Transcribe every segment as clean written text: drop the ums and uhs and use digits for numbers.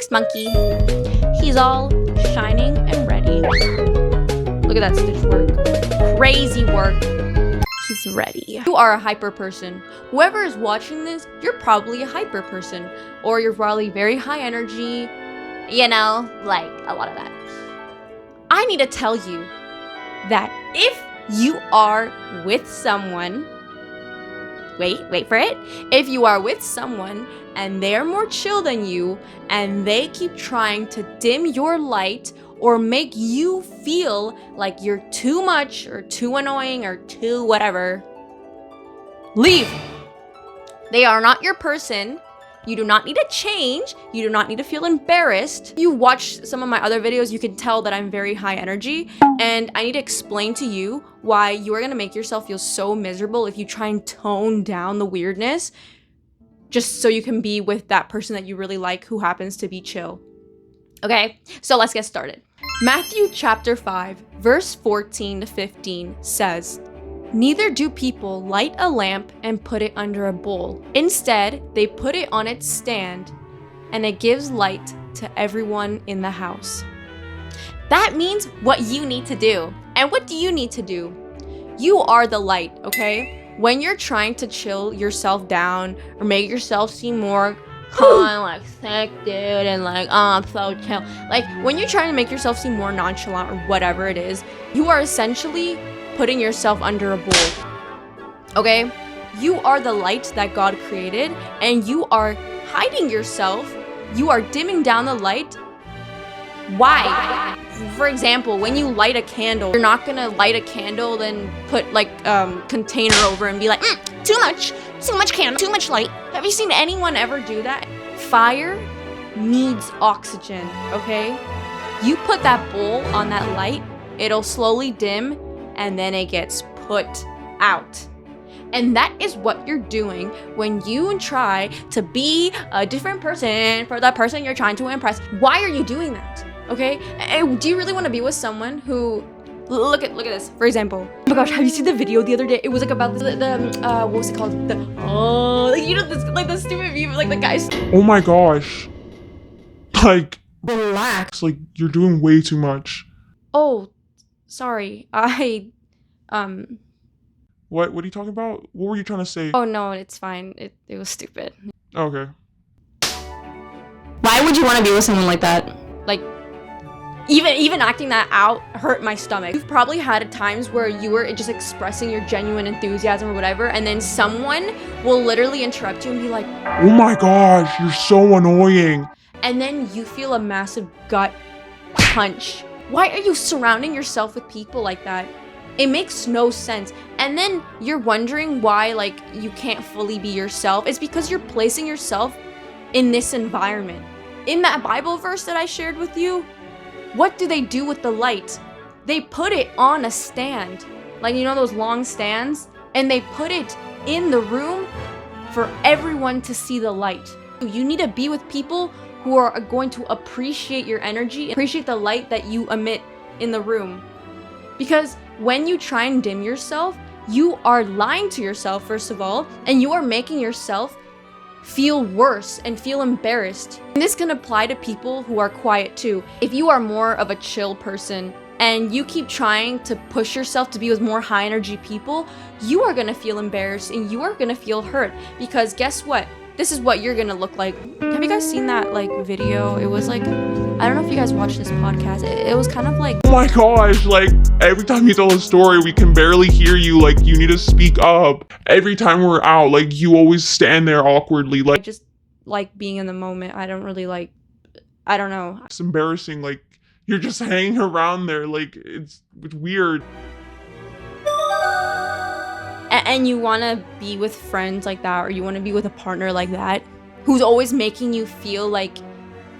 Next monkey. He's all shining and ready. Look at that stitch work. Crazy work. He's ready. You are a hyper person. Whoever is watching this, you're probably a hyper person. Or you're probably very high energy. You know, like a lot of that. I need to tell you that if you are with someone, wait for it. If you are with someone and they're more chill than you and they keep trying to dim your light or make you feel like you're too much or too annoying or too whatever, leave. They are not your person. You do not need to change. You do not need to feel embarrassed. You watch some of my other videos, you can tell that I'm very high energy, and I need to explain to you why you are gonna make yourself feel so miserable if you try and tone down the weirdness just so you can be with that person that you really like who happens to be chill. Okay, so let's get started. Matthew chapter 5, verse 14 to 15 says, "Neither do people light a lamp and put it under a bowl. Instead, they put it on its stand, and it gives light to everyone in the house." That means what you need to do. And what do you need to do? You are the light, okay? When you're trying to chill yourself down or make yourself seem more calm, like sick dude, and like, oh, I'm so chill. Like, when you're trying to make yourself seem more nonchalant or whatever it is, you are essentially putting yourself under a bowl, okay? You are the light that God created, and you are hiding yourself. You are dimming down the light. Why? For example, when you light a candle, you're not gonna light a candle then put like container over and be like, too much candle, too much light. Have you seen anyone ever do that? Fire needs oxygen, okay? You put that bowl on that light, it'll slowly dim, and then it gets put out. And that is what you're doing when you try to be a different person for the person you're trying to impress. Why are you doing that? Okay? And do you really want to be with someone who, look at this, for example. Oh my gosh, have you seen the video the other day? It was like about what was it called? The stupid view, like the guys. Oh my gosh. Like, relax. Like, you're doing way too much. Oh, sorry. What are you talking about? What were you trying to say? Oh no, it's fine. It was stupid. Okay. Why would you want to be with someone like that? Like, even acting that out hurt my stomach. You've probably had times where you were just expressing your genuine enthusiasm or whatever, and then someone will literally interrupt you and be like, oh my gosh, you're so annoying. And then you feel a massive gut punch. Why are you surrounding yourself with people like that? It makes no sense. And then you're wondering why, like, you can't fully be yourself. It's because you're placing yourself in this environment. In that Bible verse that I shared with you, what do they do with the light? They put it on a stand. Like, you know those long stands? And they put it in the room for everyone to see the light. You need to be with people who are going to appreciate your energy, appreciate the light that you emit in the room. Because when you try and dim yourself, you are lying to yourself, first of all, and you are making yourself feel worse and feel embarrassed. And this can apply to people who are quiet too. If you are more of a chill person and you keep trying to push yourself to be with more high energy people, you are gonna feel embarrassed and you are gonna feel hurt, because guess what? This is what you're gonna look like. Have you guys seen that like video? It was like, I don't know if you guys watch this podcast. It was kind of like, oh my gosh, like every time you tell a story, we can barely hear you. Like, you need to speak up. Every time we're out, like, you always stand there awkwardly. Like, I just like being in the moment. I don't really like, I don't know. It's embarrassing. Like, you're just hanging around there. Like, it's weird. And you want to be with friends like that, or you want to be with a partner like that, who's always making you feel like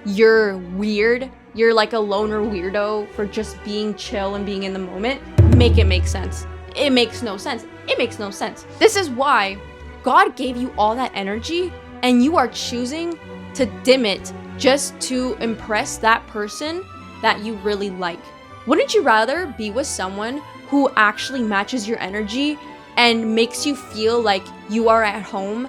you're weird. You're like a loner weirdo for just being chill and being in the moment. Make it make sense. It makes no sense. It makes no sense. This is why God gave you all that energy and you are choosing to dim it just to impress that person that you really like. Wouldn't you rather be with someone who actually matches your energy and makes you feel like you are at home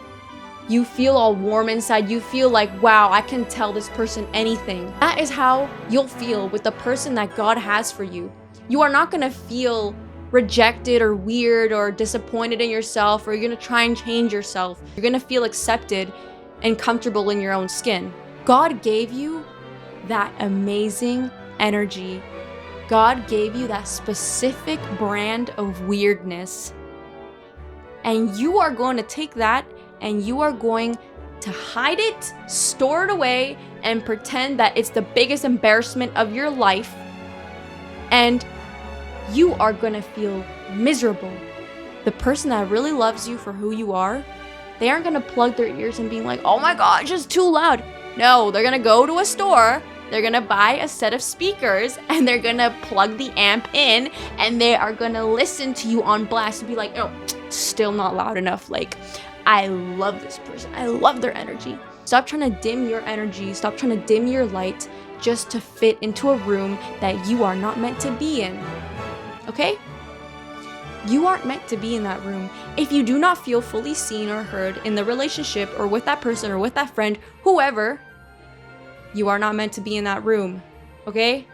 You feel all warm inside. You feel like, wow, I can tell this person anything. That is how you'll feel with the person that God has for you. You are not gonna feel rejected or weird or disappointed in yourself, or you're gonna try and change yourself. You're gonna feel accepted and comfortable in your own skin. God gave you that amazing energy. God gave you that specific brand of weirdness. And you are going to take that and you are going to hide it, store it away, and pretend that it's the biggest embarrassment of your life. And you are going to feel miserable. The person that really loves you for who you are, they aren't going to plug their ears and being like, oh my God, it's just too loud. No, they're going to go to a store, they're going to buy a set of speakers, and they're going to plug the amp in, and they are going to listen to you on blast and be like, oh, still not loud enough. Like, I love this person. I love their energy. Stop trying to dim your energy. Stop trying to dim your light just to fit into a room that you are not meant to be in. Okay? You aren't meant to be in that room. If you do not feel fully seen or heard in the relationship or with that person or with that friend, whoever, you are not meant to be in that room. Okay?